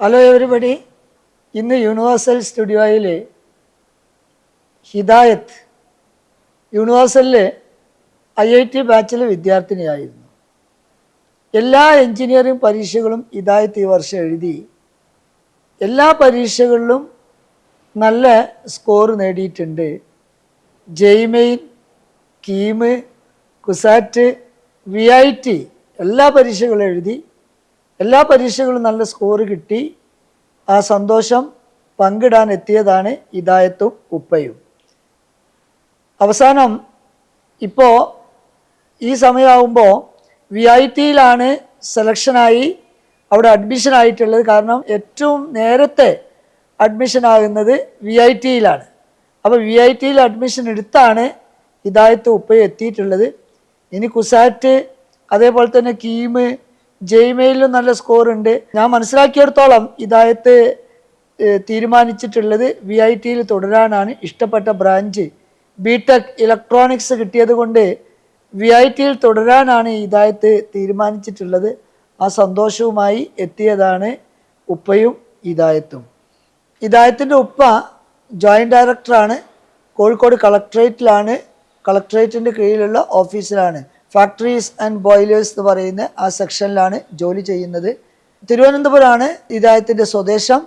Hello everybody. ഇന്ന് universal സ്റ്റുഡിയോയിൽ ഹിദായത്ത് യൂണിവേഴ്സലിൽ IIT ബാച്ചിൽ വിദ്യാർത്ഥിനിയായിരുന്നു. എല്ലാ എൻജിനീയറിംഗ് പരീക്ഷകളും ഹിദായത്ത് ഈ വർഷം എഴുതി. എല്ലാ പരീക്ഷകളിലും നല്ല സ്കോർ നേടിയിട്ടുണ്ട്. ജെയ്മെയിൻ, കീമ്, കുസാറ്റ്, VIT എല്ലാ പരീക്ഷകളും എഴുതി. എല്ലാ പരീക്ഷകളും നല്ല സ്കോർ കിട്ടി. ആ സന്തോഷം പങ്കിടാൻ എത്തിയതാണ് ഹിദായത്തും ഉപ്പയും. അവസാനം ഇപ്പോൾ ഈ സമയമാകുമ്പോൾ VITയിലാണ് സെലക്ഷനായി അവിടെ അഡ്മിഷൻ ആയിട്ടുള്ളത്. കാരണം ഏറ്റവും നേരത്തെ അഡ്മിഷൻ ആകുന്നത് VITയിലാണ്. അപ്പോൾ VITയിൽ അഡ്മിഷൻ എടുത്താണ് ഹിദായത്ത് ഉപ്പയും എത്തിയിട്ടുള്ളത്. ഇനി കുസാറ്റ്, അതേപോലെ തന്നെ കീമ്, ജെയ്മെയിലും നല്ല സ്കോർ ഉണ്ട്. ഞാൻ മനസ്സിലാക്കിയിടത്തോളം ഹിദായത്ത് തീരുമാനിച്ചിട്ടുള്ളത് VITയിൽ തുടരാനാണ്. ഇഷ്ടപ്പെട്ട ബ്രാഞ്ച് BTech ഇലക്ട്രോണിക്സ് കിട്ടിയത് കൊണ്ട് VITയിൽ തുടരാനാണ് ഹിദായത്ത് തീരുമാനിച്ചിട്ടുള്ളത്. ആ സന്തോഷവുമായി എത്തിയതാണ് ഉപ്പയും ഹിദായത്തും. ഹിദായത്തിൻ്റെ ഉപ്പ ജോയിൻറ്റ് ഡയറക്ടറാണ്. കോഴിക്കോട് കളക്ട്രേറ്റിൻ്റെ കീഴിലുള്ള ഓഫീസിലാണ്. ഫാക്ടറീസ് ആൻഡ് ബോയിലേഴ്സ് എന്ന് പറയുന്ന ആ സെക്ഷനിലാണ് ജോലി ചെയ്യുന്നത്. തിരുവനന്തപുരമാണ് ഹിദായത്തിൻ്റെ സ്വദേശം.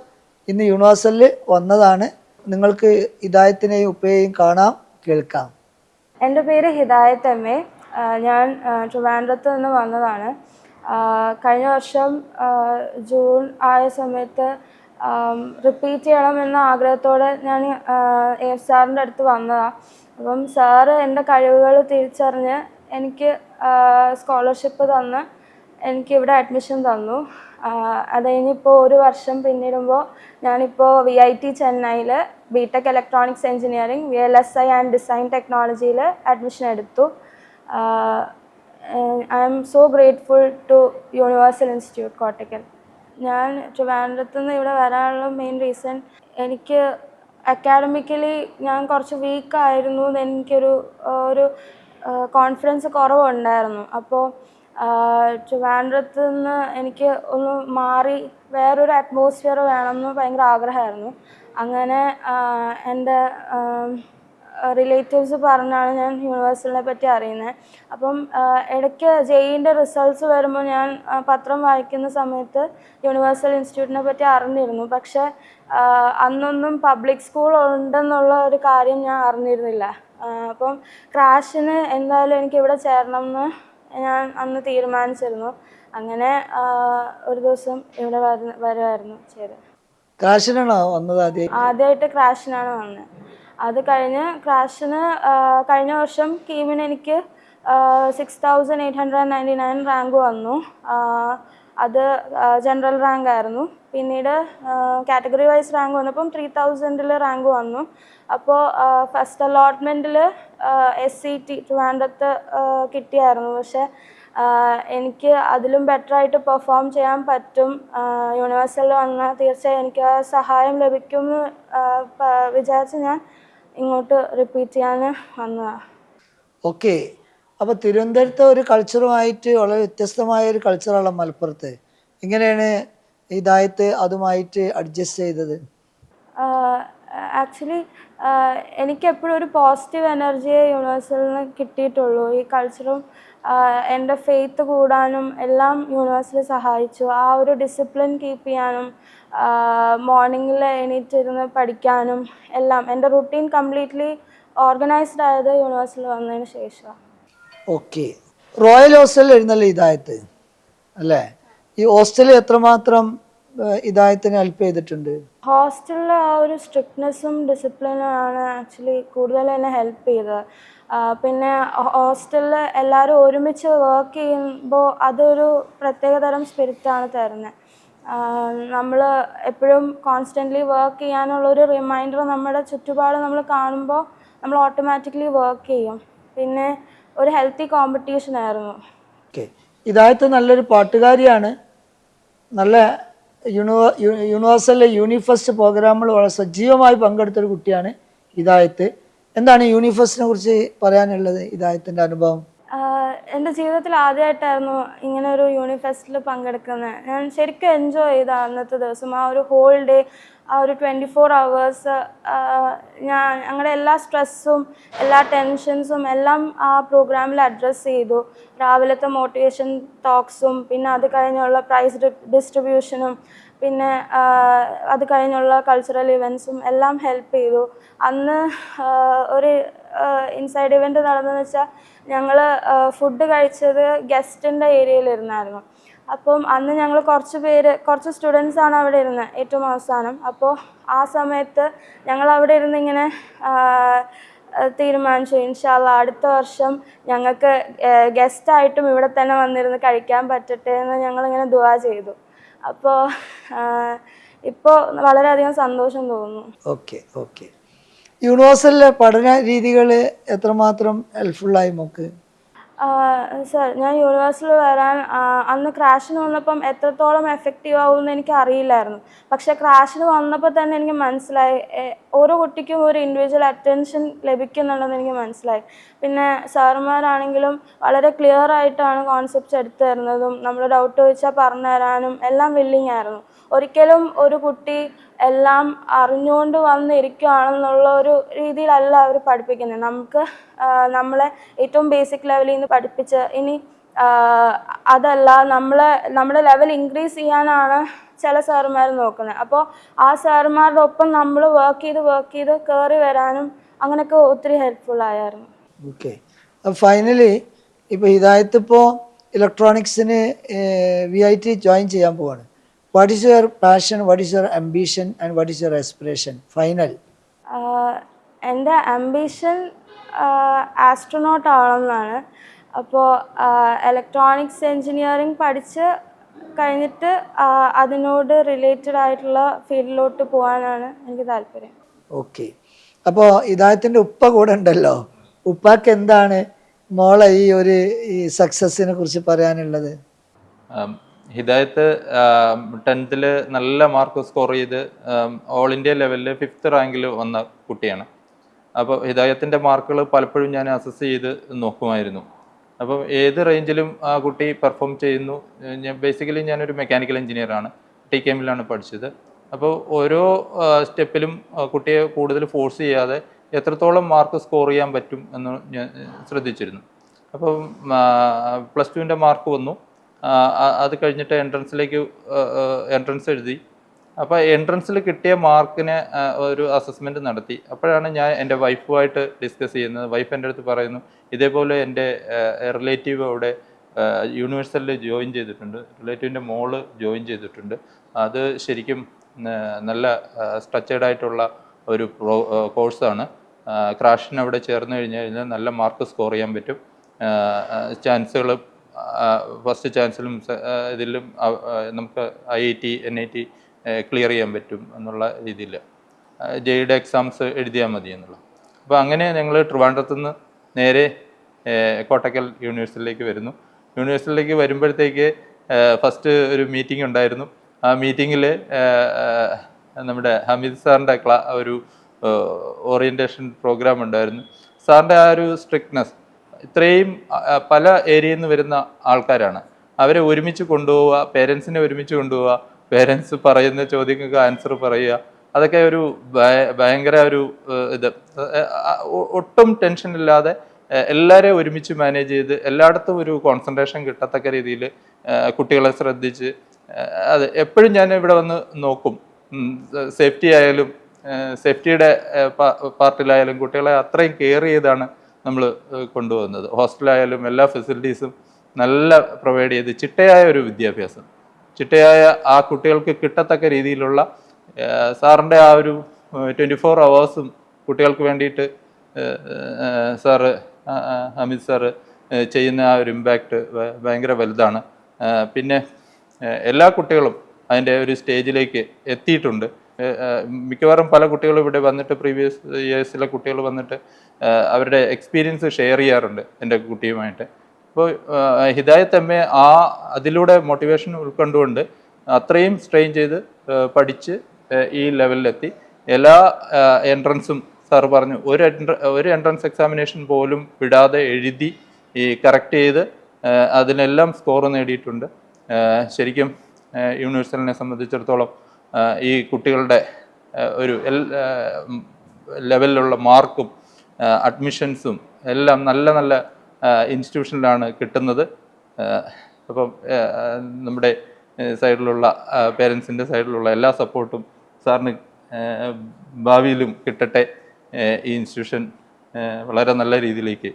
ഇന്ന് യൂണിവേഴ്സലിൽ വന്നതാണ്. നിങ്ങൾക്ക് ഹിദായത്തിനെയും ഉപ്പയെയും കാണാം, കേൾക്കാം. എൻ്റെ പേര് ഹിദായത്ത് MA. ഞാൻ ട്രിവാൻഡ്രത്ത് നിന്ന് വന്നതാണ്. കഴിഞ്ഞ വർഷം ജൂൺ ആയ സമയത്ത് റിപ്പീറ്റ് ചെയ്യണമെന്ന ആഗ്രഹത്തോടെ ഞാൻ AF സാറിൻ്റെ അടുത്ത് വന്നതാണ്. അപ്പം സാറ് എൻ്റെ കഴിവുകൾ തിരിച്ചറിഞ്ഞ് എനിക്ക് സ്കോളർഷിപ്പ് തന്ന് എനിക്കിവിടെ അഡ്മിഷൻ തന്നു. അത് കഴിഞ്ഞിപ്പോൾ ഒരു വർഷം പിന്നിടുമ്പോൾ ഞാനിപ്പോൾ VIT ചെന്നൈയിൽ BTech electronics engineering VLSI and design ടെക്നോളജിയിൽ അഡ്മിഷൻ എടുത്തു. I am so grateful to universal institute Kottakkal. ഞാൻ ട്രിവാൻഡ്രത്ത് നിന്ന് ഇവിടെ വരാനുള്ള മെയിൻ റീസൺ, എനിക്ക് അക്കാഡമിക്കലി ഞാൻ കുറച്ച് വീക്കായിരുന്നു. എനിക്കൊരു കോൺഫിഡൻസ് കുറവുണ്ടായിരുന്നു. അപ്പോൾ ട്രിവാൻഡ്രത്ത് നിന്ന് എനിക്ക് ഒന്ന് മാറി വേറൊരു അറ്റ്മോസ്ഫിയർ വേണമെന്ന് ഭയങ്കര ആഗ്രഹമായിരുന്നു. അങ്ങനെ എൻ്റെ റിലേറ്റീവ്സ് പറഞ്ഞാണ് ഞാൻ യൂണിവേഴ്സലിനെ പറ്റി അറിയുന്നത്. അപ്പം ഇടയ്ക്ക് JEEൻ്റെ റിസൾട്ട്സ് വരുമ്പോൾ ഞാൻ പത്രം വായിക്കുന്ന സമയത്ത് യൂണിവേഴ്സൽ ഇൻസ്റ്റിറ്റ്യൂട്ടിനെ പറ്റി അറിഞ്ഞിരുന്നു. പക്ഷേ അന്നൊന്നും പബ്ലിക് സ്കൂൾ ഉണ്ടെന്നുള്ള ഒരു കാര്യം ഞാൻ അറിഞ്ഞിരുന്നില്ല. അപ്പം ക്രാഷിന് എന്തായാലും എനിക്കിവിടെ ചേരണം എന്ന് ഞാൻ അന്ന് തീരുമാനിച്ചിരുന്നു. അങ്ങനെ ഒരു ദിവസം ഇവിടെ വരുമായിരുന്നു ചെയ്തത്. ക്രാഷിനാണോ വന്നത്? ആദ്യമായിട്ട് ക്രാഷിനാണ് വന്നത്. അത് കഴിഞ്ഞ് ക്രാഷിന് കഴിഞ്ഞ വർഷം കീമിന് എനിക്ക് 6899 റാങ്ക് വന്നു. അത് ജനറൽ റാങ്ക് ആയിരുന്നു. പിന്നീട് കാറ്റഗറി വൈസ് റാങ്ക് വന്നപ്പം 3000 റാങ്ക് വന്നു. അപ്പോൾ ഫസ്റ്റ് അലോട്ട്മെൻറ്റിൽ SCT ട്രിവാൻഡ്രത്ത് കിട്ടിയായിരുന്നു. പക്ഷേ എനിക്ക് അതിലും ബെറ്ററായിട്ട് പെർഫോം ചെയ്യാൻ പറ്റും, യൂണിവേഴ്സലിൽ വന്നാൽ തീർച്ചയായും എനിക്ക് ആ സഹായം ലഭിക്കുമെന്ന് വിചാരിച്ച് ഞാൻ ഇങ്ങോട്ട് റിപ്പീറ്റ് ചെയ്യാൻ വന്നതാണ്. ഓക്കെ. അപ്പോൾ തിരുവനന്തപുരത്തെ ഒരു കൾച്ചറുമായിട്ട് വളരെ വ്യത്യസ്തമായ ഒരു കൾച്ചറാണ് മലപ്പുറത്ത്. എങ്ങനെയാണ് ഹിദായത്ത് അതുമായിട്ട് അഡ്ജസ്റ്റ് ചെയ്തത്? ആക്ച്വലി എനിക്കെപ്പോഴും ഒരു പോസിറ്റീവ് എനർജിയെ യൂണിവേഴ്സലിൽ നിന്ന് കിട്ടിയിട്ടുള്ളൂ. ഈ കൾച്ചറും എൻ്റെ ഫെയ്ത്ത് കൂടാനും എല്ലാം യൂണിവേഴ്സിൽ സഹായിച്ചു. ആ ഒരു ഡിസിപ്ലിൻ കീപ്പ് ചെയ്യാനും മോർണിംഗിൽ എണീറ്റിരുന്ന് പഠിക്കാനും എല്ലാം എൻ്റെ റുട്ടീൻ കംപ്ലീറ്റ്ലി ഓർഗനൈസ്ഡ് ആയത് യൂണിവേഴ്സിൽ വന്നതിന് ശേഷമാണ്. ഓക്കെ. റോയൽ ഹോസ്റ്റലിൽ എഴുന്നല്ലോ ഹിദായത്ത് അല്ലേ? ഈ ഹോസ്റ്റലിൽ എത്രമാത്രം ഹിദായത്തിനെ ഹെൽപ്പ് ചെയ്തിട്ടുണ്ട്? ഹോസ്റ്റലിൽ ആ ഒരു സ്ട്രിക്ട്നെസ്സും ഡിസിപ്ലിനുമാണ് ആക്ച്വലി കൂടുതൽ എന്നെ ഹെൽപ്പ് ചെയ്തത്. പിന്നെ ഹോസ്റ്റലിൽ എല്ലാവരും ഒരുമിച്ച് വർക്ക് ചെയ്യുമ്പോൾ അതൊരു പ്രത്യേകതരം സ്പിരിറ്റാണ് തരുന്നത്. നമ്മൾ എപ്പോഴും കോൺസ്റ്റൻ്റ്ലി വർക്ക് ചെയ്യാനുള്ളൊരു റിമൈൻഡർ നമ്മുടെ ചുറ്റുപാട് നമ്മൾ കാണുമ്പോൾ നമ്മൾ ഓട്ടോമാറ്റിക്കലി വർക്ക് ചെയ്യും. പിന്നെ ഒരു ഹെൽത്തി കോമ്പറ്റീഷൻ ആയിരുന്നു. ഓക്കെ. ഹിദായത്ത് നല്ലൊരു പാട്ടുകാരിയാണ്. നല്ല യൂണിവേഴ്സലിലെ യൂണിഫസ്റ്റ് പ്രോഗ്രാമുകൾ വളരെ സജീവമായി പങ്കെടുത്തൊരു കുട്ടിയാണ് ഹിദായത്ത്. എന്താണ് യൂണിഫസ്റ്റിനെ കുറിച്ച് പറയാനുള്ളത്, ഹിദായത്തിൻ്റെ അനുഭവം? എൻ്റെ ജീവിതത്തിൽ ആദ്യമായിട്ടായിരുന്നു ഇങ്ങനെ ഒരു യൂണിഫെസ്റ്റിൽ പങ്കെടുക്കുന്നത്. ഞാൻ ശരിക്കും എൻജോയ് ചെയ്ത അന്നത്തെ ദിവസം, ആ ഒരു ഹോൾ ഡേ, ആ ഒരു 24 hours ഞങ്ങളുടെ എല്ലാ സ്ട്രെസ്സും എല്ലാ ടെൻഷൻസും എല്ലാം ആ പ്രോഗ്രാമിൽ അഡ്രസ്സ് ചെയ്തു. രാവിലത്തെ മോട്ടിവേഷൻ ടോക്സും പിന്നെ അത് കഴിഞ്ഞുള്ള പ്രൈസ് ഡിസ്ട്രിബ്യൂഷനും പിന്നെ അത് കഴിഞ്ഞുള്ള കൾച്ചറൽ ഇവൻറ്റ്സും എല്ലാം ഹെൽപ്പ് ചെയ്തു. അന്ന് ഒരു ഇൻസൈഡ് ഇവൻറ്റ് നടന്നതെന്ന് വെച്ചാൽ ഞങ്ങൾ ഫുഡ് കഴിച്ചത് ഗസ്റ്റിൻ്റെ ഏരിയയിലിരുന്നായിരുന്നു. അപ്പം അന്ന് ഞങ്ങൾ കുറച്ച് സ്റ്റുഡൻസാണ് അവിടെ ഇരുന്നത് ഏറ്റവും അവസാനം. അപ്പോൾ ആ സമയത്ത് ഞങ്ങൾ അവിടെ ഇരുന്ന് ഇങ്ങനെ തീരുമാനിച്ചു, ഇൻഷാ അല്ലാ അടുത്ത വർഷം ഞങ്ങൾക്ക് ഗസ്റ്റായിട്ടും ഇവിടെ തന്നെ വന്നിരുന്ന് കഴിക്കാൻ പറ്റട്ടെ എന്ന് ഞങ്ങളിങ്ങനെ ദുആ ചെയ്തു. അപ്പോൾ ഇപ്പോൾ വളരെയധികം സന്തോഷം തോന്നുന്നു. Okay okay. യൂണിവേഴ്സലിലെ പഠന രീതികൾ എത്രമാത്രം ഹെൽപ്ഫുള്ളായി നമുക്ക്? സർ, ഞാൻ യൂണിവേഴ്സിൽ വരാൻ അന്ന് ക്രാഷിന് വന്നപ്പം എത്രത്തോളം എഫക്റ്റീവ് ആവുമെന്ന് എനിക്ക് അറിയില്ലായിരുന്നു. പക്ഷേ ക്രാഷിന് വന്നപ്പോൾ തന്നെ എനിക്ക് മനസ്സിലായി ഓരോ കുട്ടിക്കും ഒരു ഇൻഡിവിജ്വൽ അറ്റൻഷൻ ലഭിക്കുന്നുണ്ടെന്ന് എനിക്ക് മനസ്സിലായി. പിന്നെ സാറുമാരാണെങ്കിലും വളരെ ക്ലിയർ ആയിട്ടാണ് കോൺസെപ്റ്റ്സ് എടുത്തു തരുന്നതും നമ്മൾ ഡൗട്ട് ചോദിച്ചാൽ പറഞ്ഞു തരാനും എല്ലാം വില്ലിങ് ആയിരുന്നു. ഒരിക്കലും ഒരു കുട്ടി എല്ലാം അറിഞ്ഞുകൊണ്ട് വന്നിരിക്കുകയാണെന്നുള്ള ഒരു രീതിയിലല്ല അവർ പഠിപ്പിക്കുന്നത്. നമ്മളെ ഏറ്റവും ബേസിക് ലെവലിൽ നിന്ന് പഠിപ്പിച്ച് ഇനി അതല്ല നമ്മുടെ ലെവൽ ഇൻക്രീസ് ചെയ്യാനാണ് ചില സാറുമാർ നോക്കുന്നത്. അപ്പോൾ ആ സാറുമാരുടെ ഒപ്പം നമ്മൾ വർക്ക് ചെയ്ത് കയറി വരാനും അങ്ങനെയൊക്കെ ഒത്തിരി ഹെൽപ്ഫുൾ ആയിരുന്നു. ഓക്കെ. ഫൈനലി ഇപ്പോൾ ഹിദായത്ത് ഇപ്പോൾ ഇലക്ട്രോണിക്സിന് VIT ജോയിൻ ചെയ്യാൻ പോവാണ്. What is your passion, what is your ambition and what is your aspiration? Final. എൻ്റെ അംബിഷൻ ആസ്ട്രോനോട്ട് ആവണമെന്നാണ്. അപ്പോൾ ഇലക്ട്രോണിക്സ് എൻജിനീയറിംഗ് പഠിച്ച് കഴിഞ്ഞിട്ട് അതിനോട് റിലേറ്റഡ് ആയിട്ടുള്ള ഫീൽഡിലോട്ട് പോകാനാണ് എനിക്ക് താല്പര്യം. ഓക്കെ. അപ്പോൾ ഹിദായത്തിൻ്റെ ഉപ്പ കൂടെ ഉണ്ടല്ലോ, ഉപ്പാക്ക് എന്താണ് മോളെ ഈ സക്സസ്സിനെ കുറിച്ച് പറയാനുള്ളത്? ഹിദായത്ത് 10th നല്ല മാർക്ക് സ്കോർ ചെയ്ത് ഓൾ ഇന്ത്യ ലെവലിൽ 5th റാങ്കിൽ വന്ന കുട്ടിയാണ്. അപ്പോൾ ഹിദായത്തിൻ്റെ മാർക്കുകൾ പലപ്പോഴും ഞാൻ അസസ് ചെയ്ത് നോക്കുമായിരുന്നു. അപ്പം ഏത് റേഞ്ചിലും ആ കുട്ടി പെർഫോം ചെയ്യുന്നു. ബേസിക്കലി ഞാനൊരു മെക്കാനിക്കൽ എഞ്ചിനീയറാണ്, TKM-ലാണ് പഠിച്ചത്. അപ്പോൾ ഓരോ സ്റ്റെപ്പിലും കുട്ടിയെ കൂടുതൽ ഫോഴ്സ് ചെയ്യാതെ എത്രത്തോളം മാർക്ക് സ്കോർ ചെയ്യാൻ പറ്റും എന്ന് ഞാൻ ശ്രദ്ധിച്ചിരുന്നു. അപ്പം +2ൻ്റെ മാർക്ക് വന്നു. അത് കഴിഞ്ഞിട്ട് എൻട്രൻസ് എഴുതി. അപ്പോൾ എൻട്രൻസിൽ കിട്ടിയ മാർക്കിന് ഒരു അസസ്മെൻറ്റ് നടത്തി. അപ്പോഴാണ് ഞാൻ എൻ്റെ വൈഫുമായിട്ട് ഡിസ്കസ് ചെയ്യുന്നത്. വൈഫ് എൻ്റെ അടുത്ത് പറയുന്നു, ഇതേപോലെ എൻ്റെ റിലേറ്റീവ് അവിടെ യൂണിവേഴ്സലിൽ ജോയിൻ ചെയ്തിട്ടുണ്ട്, റിലേറ്റീവിൻ്റെ മോള് ജോയിൻ ചെയ്തിട്ടുണ്ട്. അത് ശരിക്കും നല്ല സ്ട്രക്ചേർഡ് ആയിട്ടുള്ള ഒരു കോഴ്സാണ്. ക്രാഷിന് അവിടെ ചേർന്ന് കഴിഞ്ഞാൽ നല്ല മാർക്ക് സ്കോർ ചെയ്യാൻ പറ്റും. ചാൻസുകൾ ഫസ്റ്റ് ചാൻസിലും ഇതിലും നമുക്ക് IIT NIT ക്ലിയർ ചെയ്യാൻ പറ്റും എന്നുള്ള രീതിയിൽ JEE എക്സാംസ് എഴുതിയാൽ മതി എന്നുള്ളത്. അപ്പോൾ അങ്ങനെ ഞങ്ങൾ ട്രിവാൻഡ്രത്തു നിന്ന് നേരെ കോട്ടക്കൽ യൂണിവേഴ്സിറ്റിയിലേക്ക് വരുന്നു. യൂണിവേഴ്സിറ്റിയിലേക്ക് വരുമ്പോഴത്തേക്ക് ഫസ്റ്റ് ഒരു മീറ്റിംഗ് ഉണ്ടായിരുന്നു. ആ മീറ്റിങ്ങിൽ നമ്മുടെ ഹമീദ് സാറിൻ്റെ ഒരു ഓറിയൻറ്റേഷൻ പ്രോഗ്രാം ഉണ്ടായിരുന്നു. സാറിൻ്റെ ആ ഒരു സ്ട്രിക്ട്നെസ്, ഇത്രയും പല ഏരിയയിൽ നിന്ന് വരുന്ന ആൾക്കാരാണ്, അവരെ ഒരുമിച്ച് കൊണ്ടുപോവുക, പേരൻസിനെ ഒരുമിച്ച് കൊണ്ടുപോവുക, പേരൻസ് പറയുന്ന ചോദ്യങ്ങൾക്ക് ആൻസർ പറയുക, അതൊക്കെ ഒരു ഭയങ്കര ഒരു ഒട്ടും ടെൻഷൻ ഇല്ലാതെ എല്ലാവരെയും ഒരുമിച്ച് മാനേജ് ചെയ്ത് എല്ലായിടത്തും ഒരു കോൺസെൻട്രേഷൻ കിട്ടത്തക്ക രീതിയിൽ കുട്ടികളെ ശ്രദ്ധിച്ച്, അത് എപ്പോഴും ഞാൻ ഇവിടെ വന്ന് നോക്കും. സേഫ്റ്റിയുടെ പാർട്ടിലായാലും കുട്ടികളെ അത്രയും കെയർ ചെയ്താണ് നമ്മൾ കൊണ്ടുപോകുന്നത്. ഹോസ്റ്റലായാലും എല്ലാ ഫെസിലിറ്റീസും നല്ല പ്രൊവൈഡ് ചെയ്ത് ചിട്ടയായ ഒരു വിദ്യാഭ്യാസം, ചിട്ടയായ ആ കുട്ടികൾക്ക് കിട്ടത്തക്ക രീതിയിലുള്ള സാറിൻ്റെ ആ ഒരു 24 hours കുട്ടികൾക്ക് വേണ്ടിയിട്ട് ഹമീദ് സാറ് ചെയ്യുന്ന ആ ഒരു ഇമ്പാക്റ്റ് ഭയങ്കര വലുതാണ്. പിന്നെ എല്ലാ കുട്ടികളും അതിൻ്റെ ഒരു സ്റ്റേജിലേക്ക് എത്തിയിട്ടുണ്ട്. മിക്കവാറും പല കുട്ടികളും ഇവിടെ വന്നിട്ട് പ്രീവിയസ് ഇയേഴ്സിലെ കുട്ടികൾ വന്നിട്ട് അവരുടെ എക്സ്പീരിയൻസ് ഷെയർ ചെയ്യാറുണ്ട് എൻ്റെ കുട്ടിയുമായിട്ട്. അപ്പോൾ ഹിദായത്ത് MA അതിലൂടെ മോട്ടിവേഷൻ ഉൾക്കൊണ്ടുകൊണ്ട് അത്രയും സ്ട്രെയിൻ ചെയ്ത് പഠിച്ച് ഈ ലെവലിലെത്തി. എല്ലാ എൻട്രൻസും സാർ പറഞ്ഞു ഒരു എൻട്രൻസ് എക്സാമിനേഷൻ പോലും വിടാതെ എഴുതി ഈ കറക്റ്റ് ചെയ്ത് അതിനെല്ലാം സ്കോർ നേടിയിട്ടുണ്ട്. ശരിക്കും യൂണിവേഴ്സലിനെ സംബന്ധിച്ചിടത്തോളം ഈ കുട്ടികളുടെ ഒരു ലെവലിലുള്ള മാർക്കും അഡ്മിഷൻസും എല്ലാം നല്ല നല്ല ഇൻസ്റ്റിറ്റ്യൂഷനിലാണ് കിട്ടുന്നത്. അപ്പം നമ്മുടെ സൈഡിലുള്ള പേരൻസിൻ്റെ സൈഡിലുള്ള എല്ലാ സപ്പോർട്ടും സാറിന് ഭാവിയിലും കിട്ടട്ടെ. ഈ ഇൻസ്റ്റിറ്റ്യൂഷൻ വളരെ നല്ല രീതിയിലേക്ക്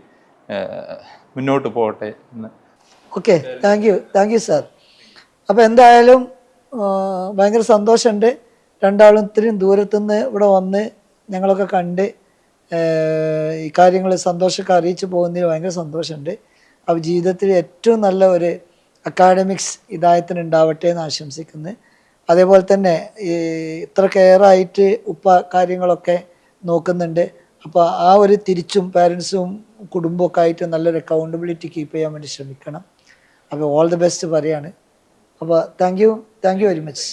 മുന്നോട്ട് പോകട്ടെ എന്ന്. Okay, thank you sir. അപ്പോൾ എന്തായാലും ഭയങ്കര സന്തോഷമുണ്ട്, രണ്ടാളും ഇത്രയും ദൂരത്തുനിന്ന് ഇവിടെ വന്ന് ഞങ്ങളൊക്കെ കണ്ട് ഈ കാര്യങ്ങൾ സന്തോഷമൊക്കെ അറിയിച്ചു പോകുന്നതിൽ ഭയങ്കര സന്തോഷമുണ്ട്. അപ്പോൾ ജീവിതത്തിൽ ഏറ്റവും നല്ല ഒരു അക്കാഡമിക്സ് ഹിദായത്തിന് ഉണ്ടാവട്ടെ എന്ന് ആശംസിക്കുന്നു. അതേപോലെ തന്നെ ഈ ഇത്ര കെയറായിട്ട് ഉപ്പ കാര്യങ്ങളൊക്കെ നോക്കുന്നുണ്ട്. അപ്പോൾ ആ ഒരു തിരിച്ചും പാരൻസും കുടുംബമൊക്കെ ആയിട്ട് നല്ലൊരു അക്കൗണ്ടബിലിറ്റി കീപ്പ് ചെയ്യാൻ വേണ്ടി ശ്രമിക്കണം. അപ്പോൾ ഓൾ ദി ബെസ്റ്റ് പറയാണ്. അപ്പോൾ താങ്ക് യു വെരി മച്ച്.